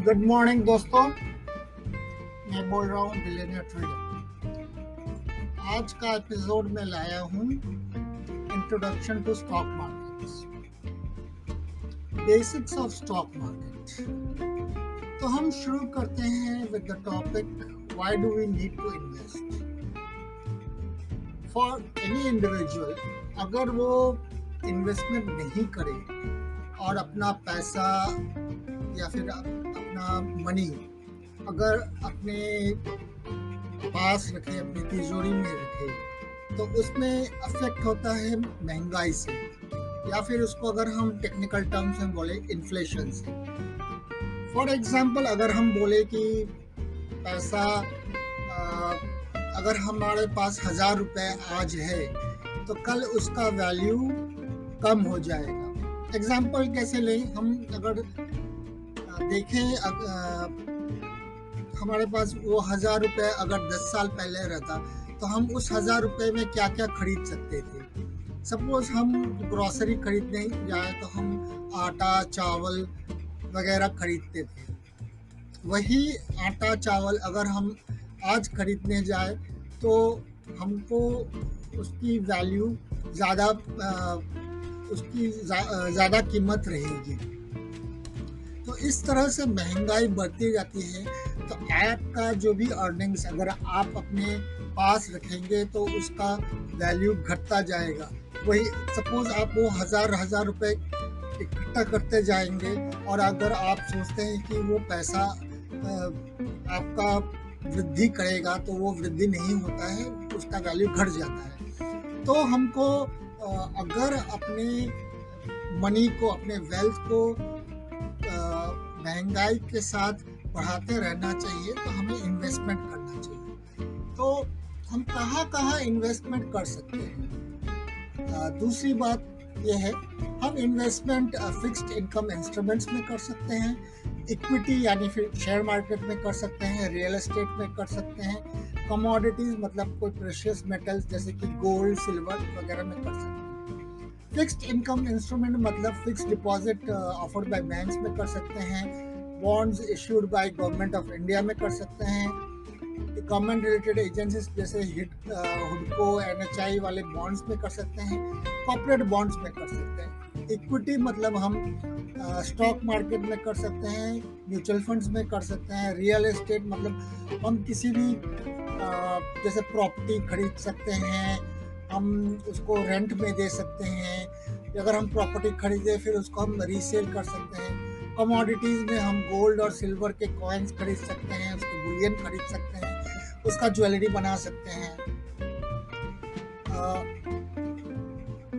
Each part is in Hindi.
गुड मॉर्निंग दोस्तों, मैं बोल रहा हूँ बिलियनियर ट्रेडर। आज का एपिसोड में लाया हूँ introduction to stock markets, basics of stock market. तो हम शुरू करते हैं with the topic why do we need to invest. For any individual, अगर वो इन्वेस्टमेंट नहीं करे और अपना पैसा या फिर अपना मनी अगर अपने पास रखे, अपनी तिजोरी में रखे, तो उसमें अफेक्ट होता है महंगाई से, या फिर उसको अगर हम टेक्निकल टर्म्स में बोले इन्फ्लेशन से। फॉर एग्जांपल, अगर हम बोले कि पैसा अगर हमारे पास 1000 रुपये आज है तो कल उसका वैल्यू कम हो जाएगा। एग्जांपल कैसे लें हम? अगर देखें, हमारे पास वो 1000 रुपये अगर 10 साल पहले रहता तो हम उस 1000 रुपये में क्या क्या खरीद सकते थे। सपोज हम ग्रोसरी खरीदने जाए तो हम आटा चावल वगैरह खरीदते थे। वही आटा चावल अगर हम आज खरीदने जाए तो हमको उसकी वैल्यू ज़्यादा उसकी ज़्यादा कीमत रहेगी। तो इस तरह से महंगाई बढ़ती जाती है। तो आपका जो भी अर्निंग्स अगर आप अपने पास रखेंगे तो उसका वैल्यू घटता जाएगा। वही सपोज आप वो हजार रुपए इकट्ठा करते जाएंगे और अगर आप सोचते हैं कि वो पैसा आपका वृद्धि करेगा तो वो वृद्धि नहीं होता है, उसका वैल्यू घट जाता है। तो हमको अगर अपने मनी को, अपने वेल्थ को महंगाई के साथ बढ़ाते रहना चाहिए, तो हमें इन्वेस्टमेंट करना चाहिए। तो हम कहाँ कहाँ इन्वेस्टमेंट कर सकते हैं? दूसरी बात यह है, हम इन्वेस्टमेंट फिक्स्ड इनकम इंस्ट्रूमेंट्स में कर सकते हैं, इक्विटी यानी फिर शेयर मार्केट में कर सकते हैं, रियल एस्टेट में कर सकते हैं, कमोडिटीज मतलब कोई प्रेशियस मेटल्स जैसे कि गोल्ड सिल्वर वगैरह में कर सकते हैं। फिक्स्ड इनकम इंस्ट्रूमेंट मतलब fixed deposit offered by banks में कर सकते हैं, bonds issued by government of India में कर सकते हैं, गवर्नमेंट रिलेटेड एजेंसीज जैसे हुडको एनएचआई वाले बॉन्ड्स में कर सकते हैं, कॉर्पोरेट बॉन्ड्स में कर सकते हैं। इक्विटी मतलब हम स्टॉक मार्केट में कर सकते हैं, म्यूचुअल फंड्स में कर सकते हैं। रियल एस्टेट मतलब हम किसी भी जैसे प्रॉपर्टी खरीद सकते हैं, हम उसको रेंट में दे सकते हैं। अगर हम प्रॉपर्टी खरीदे फिर उसको हम रीसेल कर सकते हैं। कमोडिटीज में हम गोल्ड और सिल्वर के कॉइन्स खरीद सकते हैं, उसके बुलियन खरीद सकते हैं, उसका ज्वेलरी बना सकते हैं।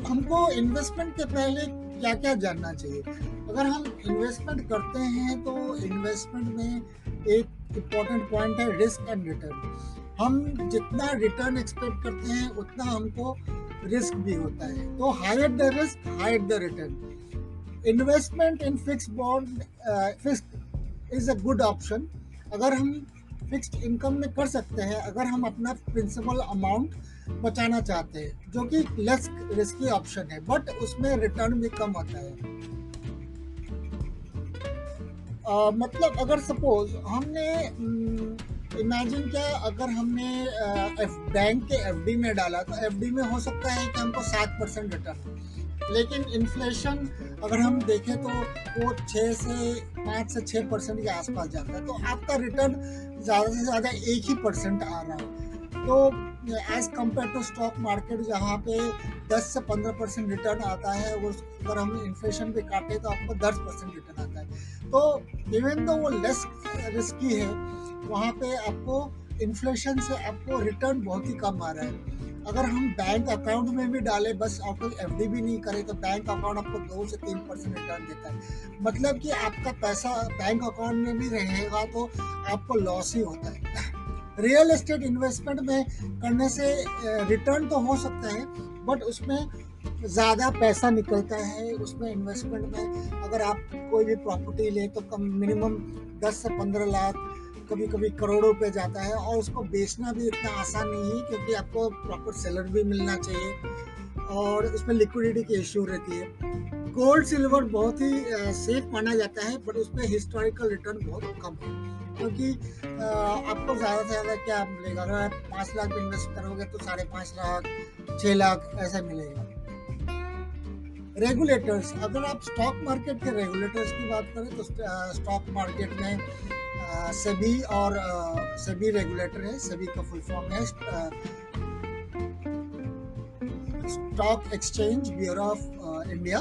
हमको इन्वेस्टमेंट के पहले क्या क्या जानना चाहिए? अगर हम इन्वेस्टमेंट करते हैं तो इन्वेस्टमेंट में एक इम्पॉर्टेंट पॉइंट है रिस्क एंड रिटर्न। हम जितना रिटर्न एक्सपेक्ट करते हैं उतना हमको रिस्क भी होता है। तो higher the risk higher the return. Investment in fixed bond fixed is a good option. अगर हम फिक्स्ड इनकम में कर सकते हैं, अगर हम अपना प्रिंसिपल अमाउंट बचाना चाहते हैं, जो कि लेस रिस्की ऑप्शन है, बट उसमें रिटर्न भी कम आता है। मतलब अगर सपोज हमने इमेजिन क्या, अगर हमने बैंक के एफडी में डाला तो एफडी में हो सकता है कि हमको 7% रिटर्न, लेकिन इन्फ्लेशन अगर हम देखें तो वो 5 से 6% के आसपास जाता है। तो आपका रिटर्न ज़्यादा से ज़्यादा 1% आ रहा है। तो as compare to stock market जहाँ पे 10 से 15% रिटर्न आता है, वो अगर हम इन्फ्लेशन पे काटे तो आपको 10% रिटर्न आता है। तो इवन दो वो लेस रिस्की है, वहाँ पे आपको इन्फ्लेशन से आपको रिटर्न बहुत ही कम आ रहा है। अगर हम बैंक अकाउंट में भी डाले, बस आपको एफडी भी नहीं करे, तो बैंक अकाउंट आपको 2 से 3% रिटर्न देता है। मतलब कि आपका पैसा बैंक अकाउंट में भी रहेगा तो आपको लॉस ही होता है। रियल एस्टेट इन्वेस्टमेंट में करने से रिटर्न तो हो सकता है, बट उसमें ज़्यादा पैसा निकलता है। उसमें इन्वेस्टमेंट में अगर आप कोई भी प्रॉपर्टी ले तो कम मिनिमम 10 से 15 लाख, कभी कभी करोड़ों पे जाता है, और उसको बेचना भी इतना आसान नहीं है क्योंकि आपको प्रॉपर सेलर भी मिलना चाहिए और उसमें लिक्विडिटी की इश्यू रहती है। गोल्ड सिल्वर बहुत ही सेफ माना जाता है, बट उसमें हिस्टोरिकल रिटर्न बहुत कम है, क्योंकि आपको ज़्यादा से ज़्यादा क्या मिलेगा? अगर आप 5 लाख इन्वेस्ट करोगे तो 5.5 लाख 6 लाख ऐसा मिलेगा। रेगुलेटर्स, अगर आप स्टॉक मार्केट के रेगुलेटर्स की बात करें तो स्टॉक मार्केट में सेबी और सेबी रेगुलेटर है। सेबी का फुल फॉर्म है stock exchange bureau of India,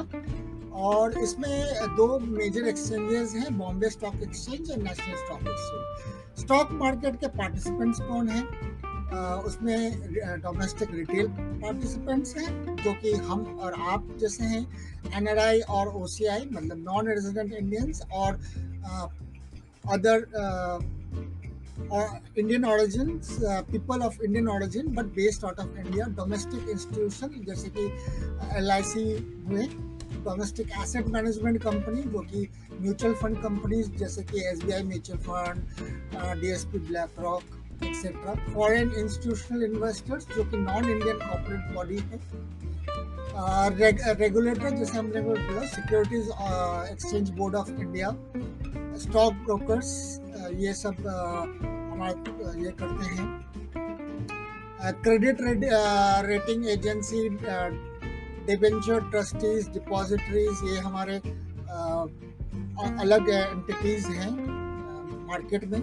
और इसमें 2 मेजर एक्सचेंजेस हैं, बॉम्बे स्टॉक एक्सचेंज और national stock exchange. Stock market के पार्टिसिपेंट्स कौन हैं? उसमें डोमेस्टिक रिटेल पार्टिसिपेंट्स हैं, जो कि हम और आप जैसे हैं, एनआरआई और ओसीआई मतलब नॉन रेजिडेंट इंडियंस, और other Indian origin, people of Indian origin but based out of India. Domestic institution जैसे कि LIC हुए, डोमेस्टिक एसेट मैनेजमेंट कंपनी जो कि म्यूचुअल फंड कंपनीज जैसे कि SBI mutual fund, DSP black rock etcetera. Foreign institutional investors जो कि नॉन इंडियन कॉर्पोरेट बॉडी है। रेगुलेटर जैसे हमने बोला securities exchange board of India. Stock brokers ये सब हमारा ये करते हैं। Credit rating agency, debenture trustees, depositories, ये हमारे अलग एंटिटीज हैं मार्केट में।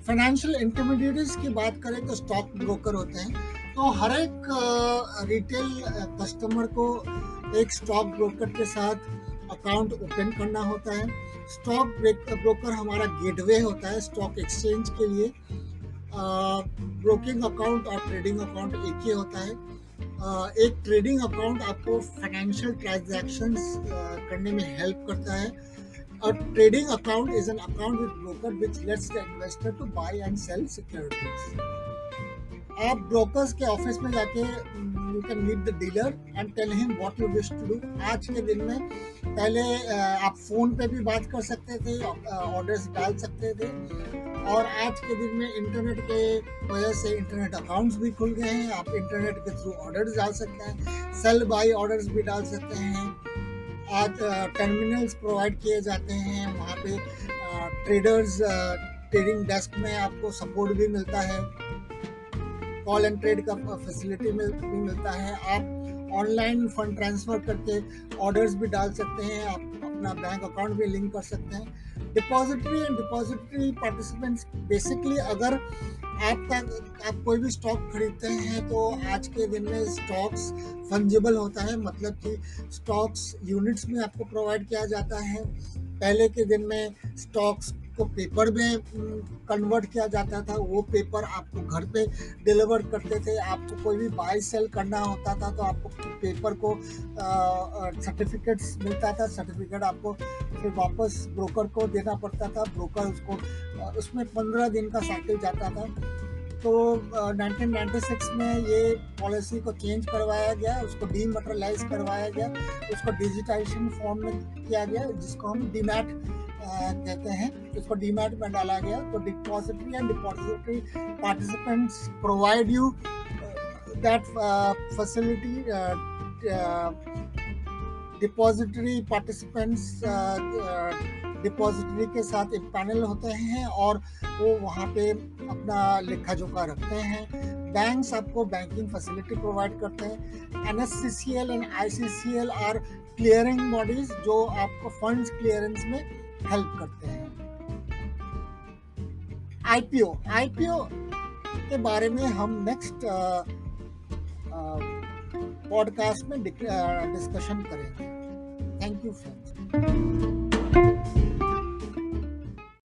फाइनेंशियल इंटरमीडिएटरीज की बात करें तो स्टॉक ब्रोकर होते हैं। तो हर एक रिटेल कस्टमर को एक स्टॉक ब्रोकर के साथ अकाउंट ओपन करना होता है। स्टॉक ब्रोकर हमारा गेटवे होता है स्टॉक एक्सचेंज के लिए। ब्रोकिंग अकाउंट और ट्रेडिंग अकाउंट एक ही होता है। एक ट्रेडिंग अकाउंट आपको फाइनेंशियल ट्रांजैक्शंस करने में हेल्प करता है। A trading account is an account with broker which lets the investor to buy and sell securities. आप ब्रोकर्स के ऑफिस में जाके you can meet the dealer and tell him what you wish to do. आज के दिन में पहले आप फोन पे भी बात कर सकते थे, ऑर्डर्स डाल सकते थे, और आज के दिन में इंटरनेट के वजह से इंटरनेट अकाउंट्स भी खुल गए हैं। आप इंटरनेट के थ्रू ऑर्डर्स डाल सकते हैं, सेल बाई ऑर्डर्स भी डाल सकते हैं। आज टर्मिनल्स प्रोवाइड किए जाते हैं, वहाँ पे ट्रेडर्स ट्रेडिंग डेस्क में आपको सपोर्ट भी मिलता है, कॉल एंड ट्रेड का फैसिलिटी भी मिलता है। आप ऑनलाइन फंड ट्रांसफ़र करके ऑर्डर्स भी डाल सकते हैं, आप अपना बैंक अकाउंट भी लिंक कर सकते हैं। Depository and depository participants, basically अगर आप कोई भी स्टॉक खरीदते हैं तो आज के दिन में स्टॉक्स फंजिबल होता है, मतलब कि स्टॉक्स यूनिट्स में आपको प्रोवाइड किया जाता है। पहले के दिन में स्टॉक्स को पेपर में कन्वर्ट किया जाता था, वो पेपर आपको घर पे डिलीवर करते थे। आपको कोई भी बाय सेल करना होता था तो आपको पेपर को सर्टिफिकेट्स मिलता था, सर्टिफिकेट आपको फिर वापस ब्रोकर को देना पड़ता था, ब्रोकर उसको उसमें 15 दिन का साइकिल जाता था। तो 1996 में ये पॉलिसी को चेंज करवाया गया, उसको डीमटेरियलाइज करवाया गया, उसको डिजिटाइजेशन फॉर्म में किया गया, जिसको हम डीमैट कहते हैं, इसको डीमैट में डाला गया। तो depository and depository participants provide you that facility. Depository participants depository के साथ एक पैनल होते हैं और वो वहाँ पे अपना लेखा जोखा रखते हैं। बैंक्स आपको बैंकिंग फैसिलिटी प्रोवाइड करते हैं। NSCCL and ICCL are clearing bodies जो आपको फंड्स क्लियरेंस में हेल्प करते हैं। IPO के बारे में हम नेक्स्ट पॉडकास्ट में डिस्कशन करेंगे। Thank you friends.